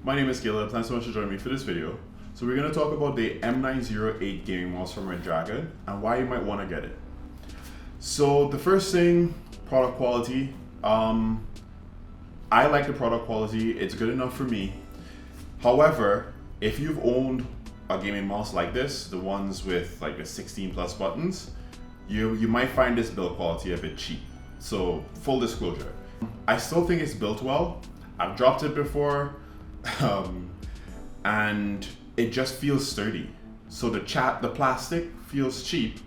My name is Caleb, thanks so much for joining me for this video. So we're going to talk about the M908 gaming mouse from Redragon and why you might want to get it. So the first thing, product quality. I like the product quality, it's good enough for me. However, if you've owned a gaming mouse like this, the ones with like the 16 plus buttons, you might find this build quality a bit cheap. So full disclosure, I still think it's built well. I've dropped it before, and it just feels sturdy. So the plastic feels cheap,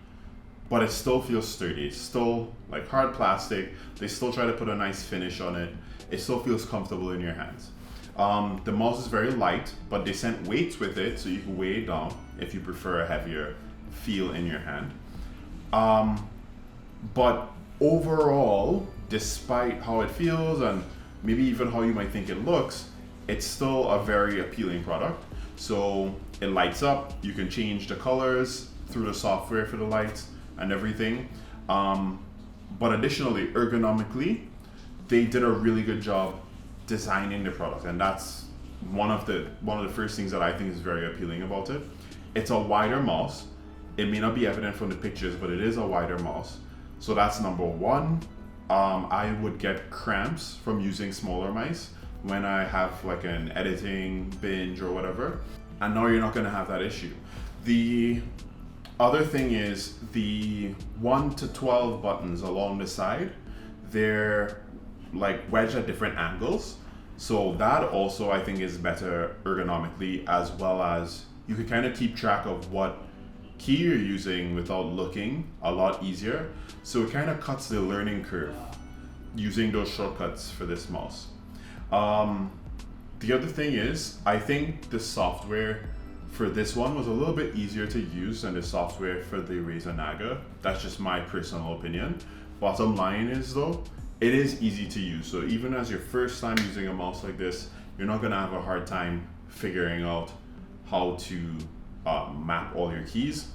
but it still feels sturdy. It's still like hard plastic. They still try to put a nice finish on it. It still feels comfortable in your hands. The mouse is very light, but they sent weights with it so you can weigh it down if you prefer a heavier feel in your hand. But overall, despite how it feels and maybe even how you might think it looks, it's still a very appealing product. So it lights up, you can change the colors through the software for the lights and everything. But additionally, ergonomically, they did a really good job designing the product, and that's one of the first things that I think is very appealing about it. It's a wider mouse. It may not be evident from the pictures, but it is a wider mouse. So that's number one. I would get cramps from using smaller mice when I have like an editing binge or whatever. And now you're not going to have that issue. The other thing is the 1 to 12 buttons along the side, they're like wedged at different angles. So that also I think is better ergonomically, as well as you can kind of keep track of what key you're using without looking a lot easier. So it kind of cuts the learning curve using those shortcuts for this mouse. The other thing is, I think the software for this one was a little bit easier to use than the software for the Razer Naga. That's just my personal opinion. Bottom line is though, it is easy to use. So even as your first time using a mouse like this, you're not gonna have a hard time figuring out how to map all your keys.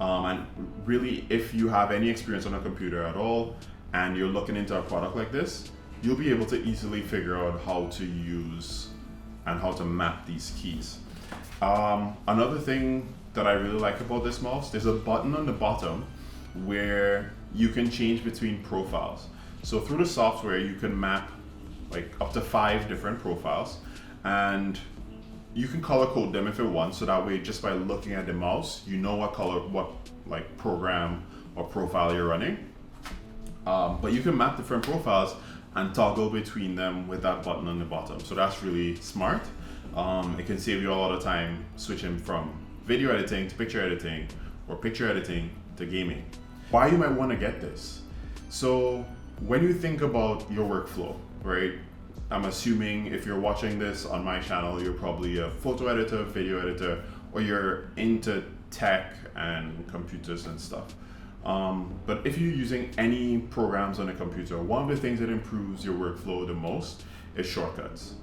And really, if you have any experience on a computer at all, and you're looking into a product like this, you'll be able to easily figure out how to use and how to map these keys. Another thing that I really like about this mouse, there's a button on the bottom where you can change between profiles. So through the software, you can map like up to 5 different profiles, and you can color code them if you want. So that way, just by looking at the mouse, you know what like program or profile you're running. But you can map different profiles and toggle between them with that button on the bottom. So that's really smart. It can save you a lot of time switching from video editing to picture editing or picture editing to gaming. Why you might want to get this? So when you think about your workflow, right? I'm assuming if you're watching this on my channel, you're probably a photo editor, video editor, or you're into tech and computers and stuff. But if you're using any programs on a computer, one of the things that improves your workflow the most is shortcuts.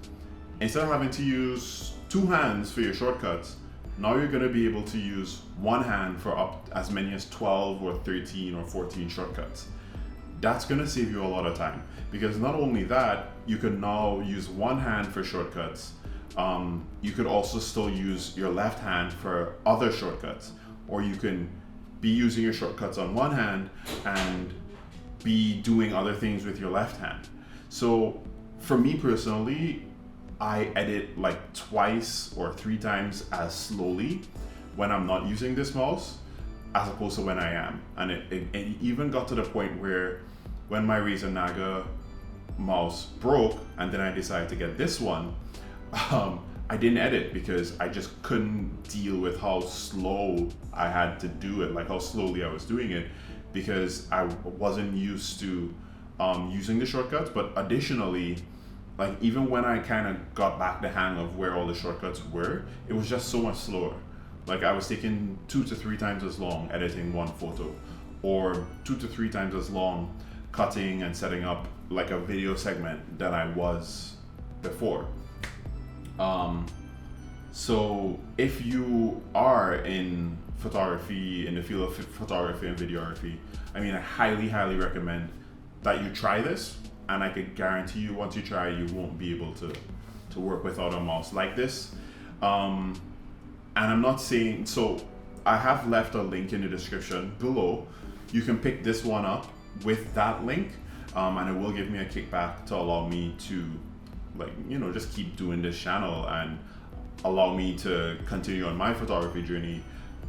Instead of having to use 2 hands for your shortcuts, now you're going to be able to use 1 hand for up as many as 12 or 13 or 14 shortcuts. That's going to save you a lot of time, because not only that, you can now use 1 hand for shortcuts. You could also still use your left hand for other shortcuts, or you can be using your shortcuts on 1 hand and be doing other things with your left hand. So for me personally, I edit like 2 or 3 times as slowly when I'm not using this mouse as opposed to when I am. And it even got to the point where when my Razer Naga mouse broke and then I decided to get this one, I didn't edit because I just couldn't deal with how slow I had to do it, like how slowly I was doing it, because I wasn't used to using the shortcuts. But additionally, like even when I kind of got back the hang of where all the shortcuts were, it was just so much slower. Like I was taking 2 to 3 times as long editing one photo, or 2 to 3 times as long cutting and setting up like a video segment than I was before. So if you are in photography, in the field of photography and videography, I mean, I highly recommend that you try this, and I can guarantee you once you try, you won't be able to to work without a mouse like this. And I'm not saying, so I have left a link in the description below. You can pick this one up with that link, and it will give me a kickback to allow me to, like, you know, just keep doing this channel and allow me to continue on my photography journey.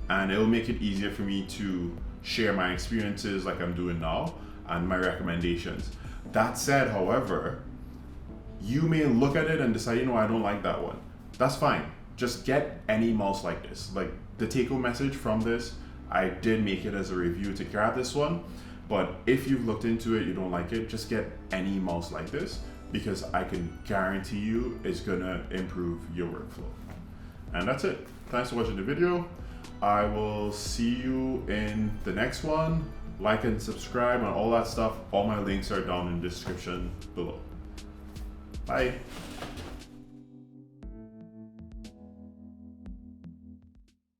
And it'll make it easier for me to share my experiences like I'm doing now and my recommendations. That said, however, you may look at it and decide, you know, I don't like that one. That's fine. Just get any mouse like this. Like, the take-home message from this, I did make it as a review to grab this one, but if you've looked into it, you don't like it, just get any mouse like this, because I can guarantee you it's gonna improve your workflow. And that's it. Thanks for watching the video. I will see you in the next one. Like and subscribe and all that stuff. All my links are down in the description below. Bye.